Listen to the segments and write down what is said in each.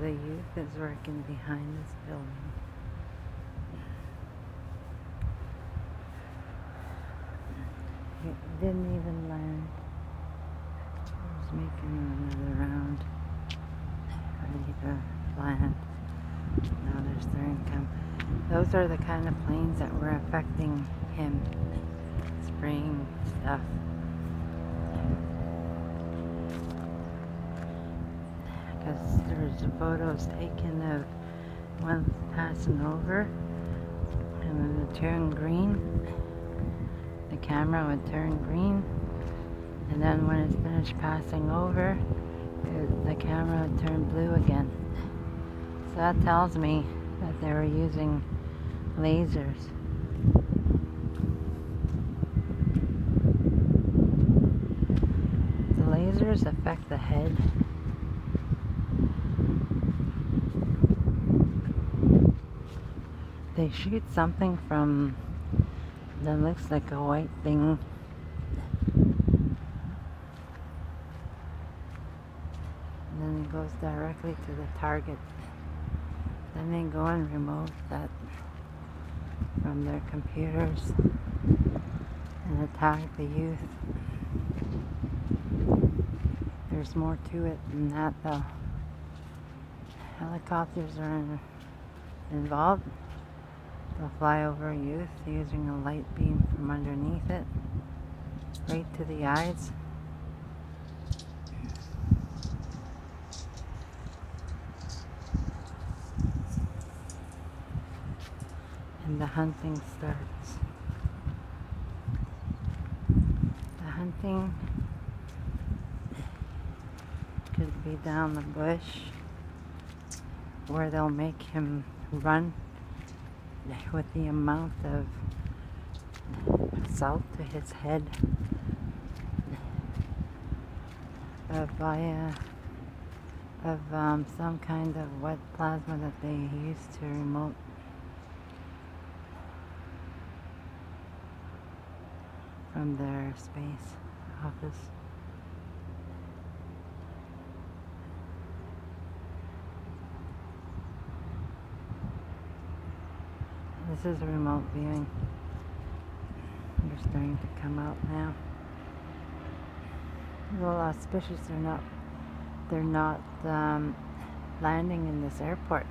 the youth is working behind this building. He didn't even land. He was making another round, ready to land. Now there's their income. Those are the kind of planes that were affecting him, spraying stuff. Because there's photos taken of one passing over, and when it turned green, the camera would turn green, and then when it's finished passing over, the camera would turn blue again. So that tells me that they were using lasers. The lasers affect the head. They shoot something from that looks like a white thing. And then it goes directly to the target. Then they go and remove that from their computers and attack the youth. There's more to it than that though. Helicopters are involved. They'll fly over youth using a light beam from underneath it, right to the eyes. And the hunting starts. The hunting could be down the bush where they'll make him run with the amount of salt to his head of some kind of wet plasma that they use to remote from their space office. This is remote viewing. They're starting to come out now. A little auspicious. They're not landing in this airport.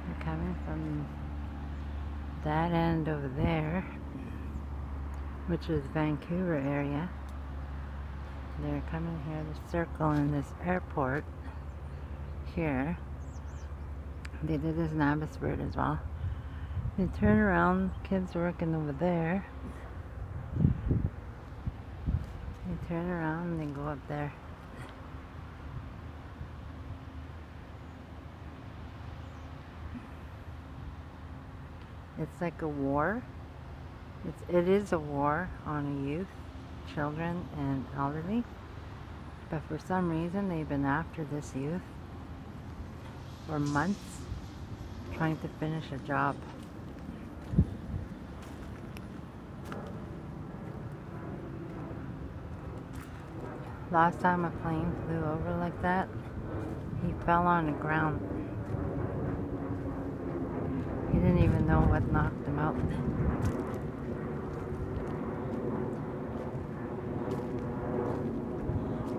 They're coming from that end over there, which is Vancouver area. They're coming here to circle in this airport here. They did this in Abbotsford as well. They turn around, kids working over there. They turn around and they go up there. It's like a war. It is a war on a youth, children, and elderly. But for some reason, they've been after this youth for months, trying to finish a job. Last time a plane flew over like that, he fell on the ground. He didn't even know what knocked him out.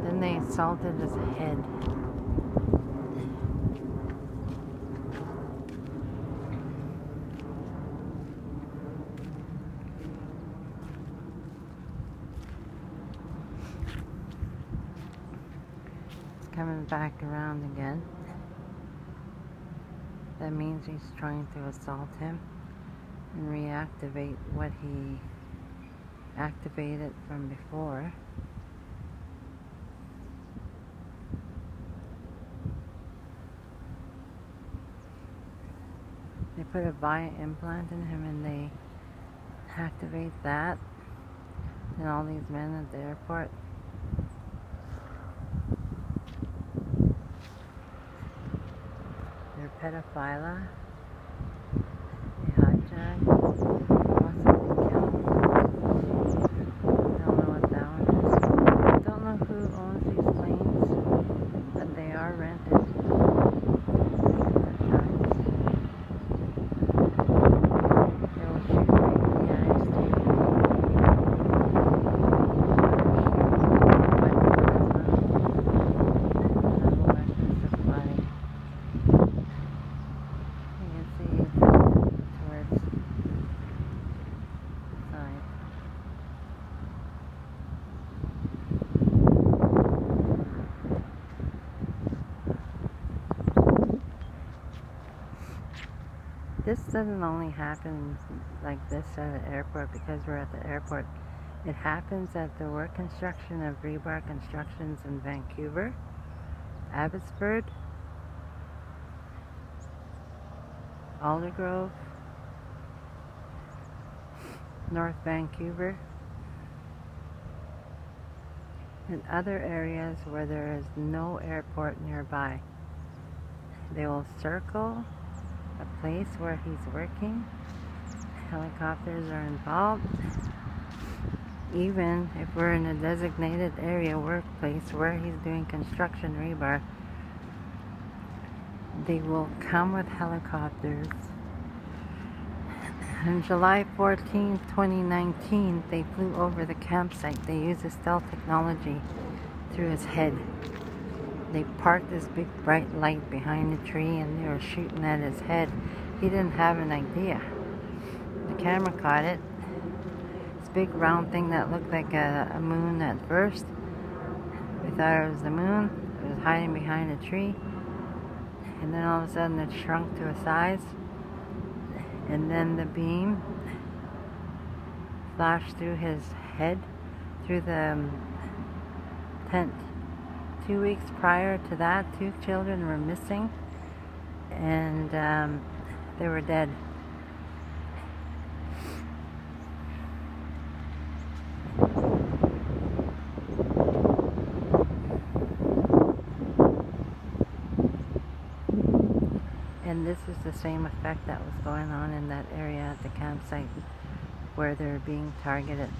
Then they assaulted his head. Coming back around again. That means he's trying to assault him and reactivate what he activated from before. They put a VIA implant in him and they activate that. And all these men at the airport, pedophilia, they hijack, possibly kill. Don't know what that one is. Don't know who owns these planes, but they are rented. this doesn't only happen like this at the airport because we're at the airport. It happens at the work construction of Rebar Constructions in Vancouver, Abbotsford, Aldergrove, North Vancouver, and other areas where there is no airport nearby. They will circle a place where he's working. Helicopters are involved. Even if we're in a designated area workplace where he's doing construction rebar, they will come with helicopters. On July 14, 2019, they flew over the campsite. They used a stealth technology through his head. They parked this big bright light behind a tree and they were shooting at his head. He didn't have an idea. The camera caught it. This big round thing that looked like a moon at first. We thought it was the moon. It was hiding behind a tree. And then all of a sudden it shrunk to a size. And then the beam flashed through his head, through the tent. 2 weeks prior to that, 2 children were missing, and they were dead. And this is the same effect that was going on in that area at the campsite where they're being targeted.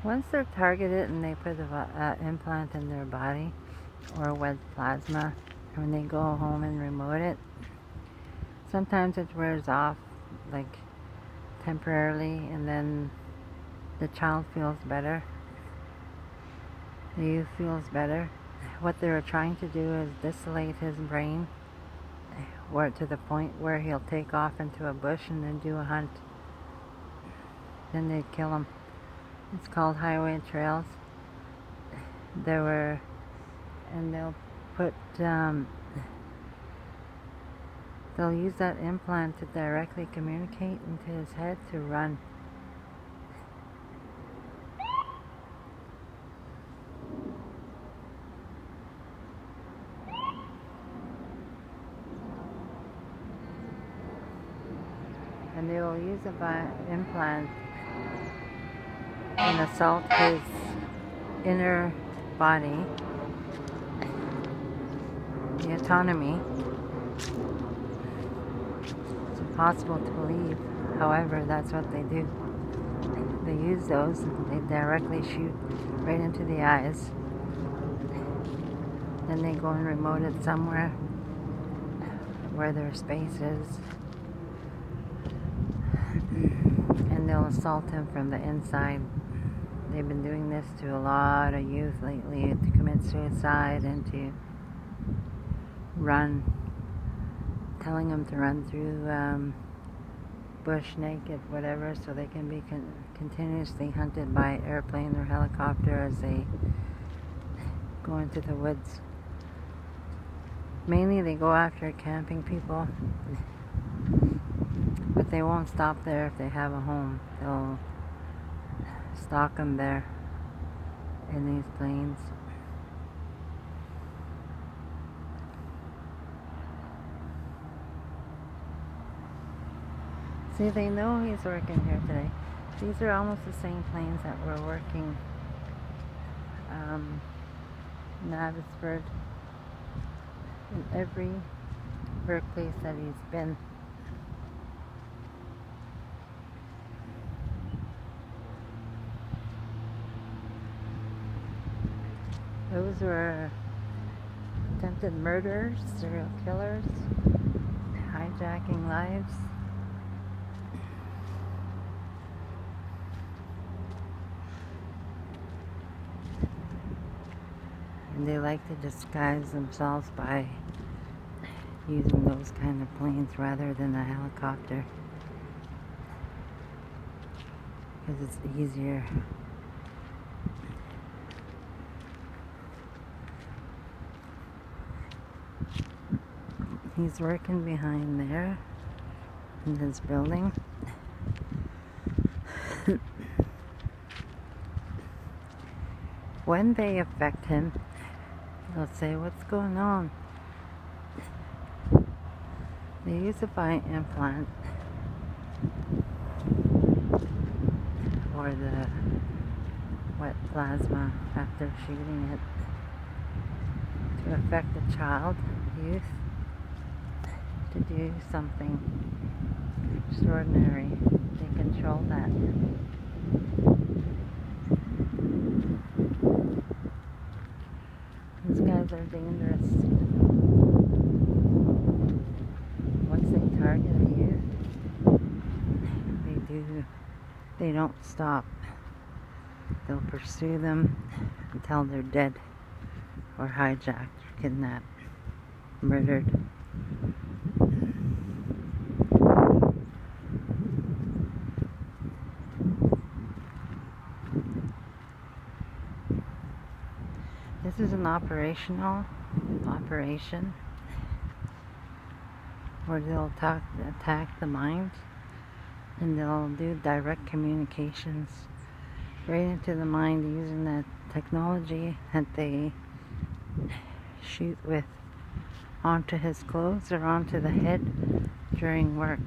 Once they're targeted and they put an implant in their body or wet plasma, when they go home and remote it, sometimes it wears off like temporarily and then the child feels better. The youth feels better. What they were trying to do is dissipate his brain to the point where he'll take off into a bush and then do a hunt. Then they'd kill him. It's called Highway Trails. And they'll put, they'll use that implant to directly communicate into his head to run. And they will use an implant and assault his inner body, the autonomy. It's impossible to believe, however, that's what they do. They use those, they directly shoot right into the eyes. Then they go and remote it somewhere where their space is. And they'll assault him from the inside. They've been doing this to a lot of youth lately, to commit suicide and to run, telling them to run through bush naked, whatever, so they can be continuously hunted by airplane or helicopter as they go into the woods. Mainly they go after camping people, but they won't stop there if they have a home. They'll stalk them there in these planes. See, they know he's working here today. These are almost the same planes that were working in Abbotsford, in every workplace that he's been. Those were attempted murders, serial killers, hijacking lives. And they like to disguise themselves by using those kind of planes rather than a helicopter, because it's easier. He's working behind there in his building. When they affect him, they'll say, "What's going on?" They use a bite implant or the wet plasma after shooting it to affect the child, youth, to do something extraordinary. They control that. These guys are dangerous. Once they target a youth, they don't stop. They'll pursue them until they're dead or hijacked, kidnapped, murdered. This is an operation where they'll attack the mind, and they'll do direct communications right into the mind using that technology that they shoot with onto his clothes or onto the head during work.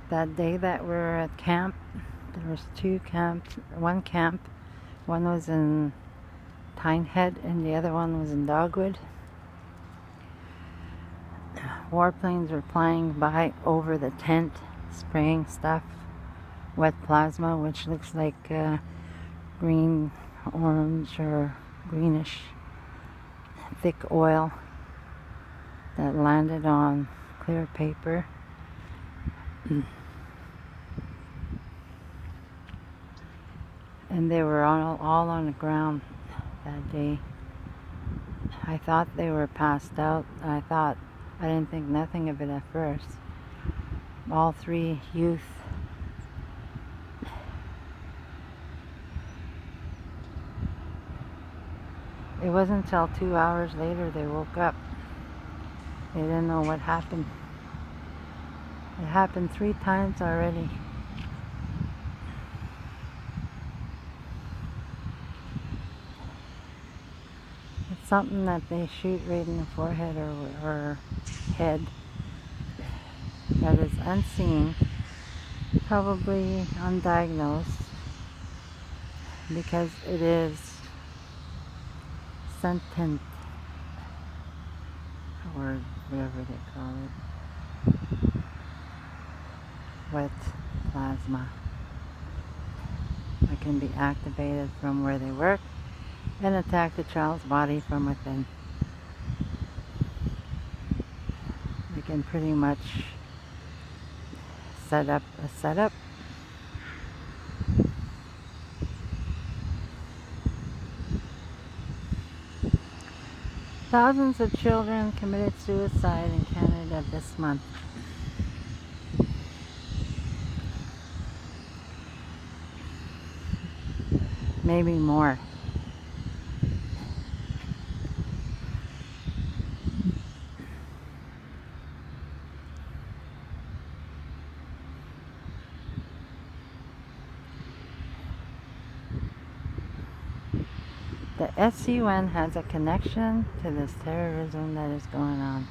That day that we were at camp, there was two camps. One camp, one was in Tynehead and the other one was in Dogwood. Warplanes were flying by over the tent, spraying stuff, wet plasma, which looks like green, orange, or greenish, thick oil that landed on clear paper. And they were all on the ground that day. I thought they were passed out. I didn't think nothing of it at first. All three youth. It wasn't until 2 hours later they woke up. They didn't know what happened. It happened 3 times already. It's something that they shoot right in the forehead or head that is unseen, probably undiagnosed, because it is sentient, or whatever they call it. Wet plasma that can be activated from where they work and attack the child's body from within. They can pretty much set up a setup. Thousands of children committed suicide in Canada this month. Maybe more. The SUN has a connection to this terrorism that is going on.